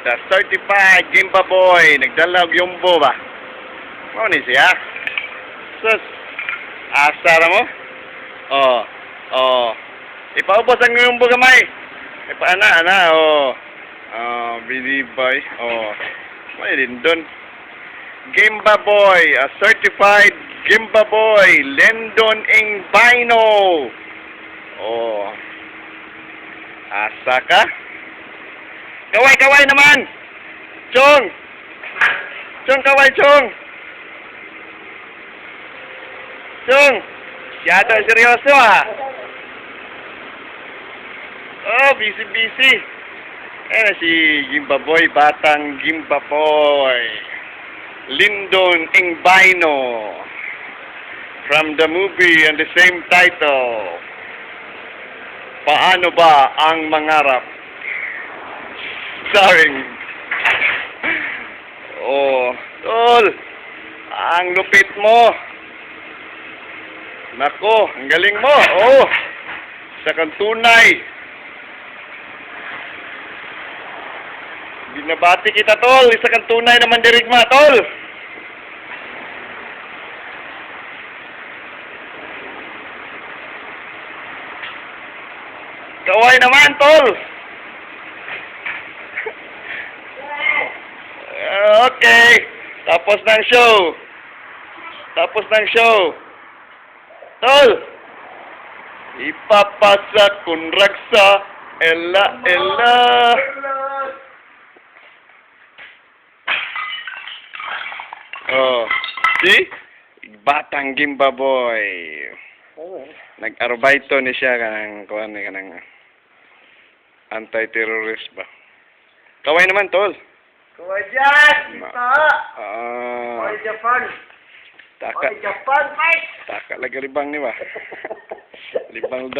the certified Gimba boy. Nagdala og yumbo ba? Mao ni siya. Sus. Asa ra mo? Oh. Oh. Ipaubos ang yumbo gamay. Ana. Oh. Binibay. Oh. May din doon. Gimba boy, a certified Gimba boy, Lendon Ingbino. Oh. Asa ka? Kaway naman. Chong. Kaway, Chong. Chong. Siyado, seryoso ah. Oh, busy. Eh, si Gimba boy, batang Gimba boy. Lindon Ingbino. From the movie and the same title. Paano ba ang mangarap? Starring. Oh, tol. Ang lupit mo. Nako, ang galing mo. Oh. Sa kang tunay. Binabati kita, tol. Isa kang tunay naman dirigma, tol. Kaway naman, tol. Okay. Tapos ng show. Tol. Ipapasa kun ragsa. Ella. Oh. See? Batang Gimba boy. Nag-arbaito ni siya kanang anti-terrorist ba. Kaway naman, tol. Kaway dyan! Ita! Kaway Japan! Taka. Kaway Japan, mate! Taka lagi libang ni ba? Libang daw.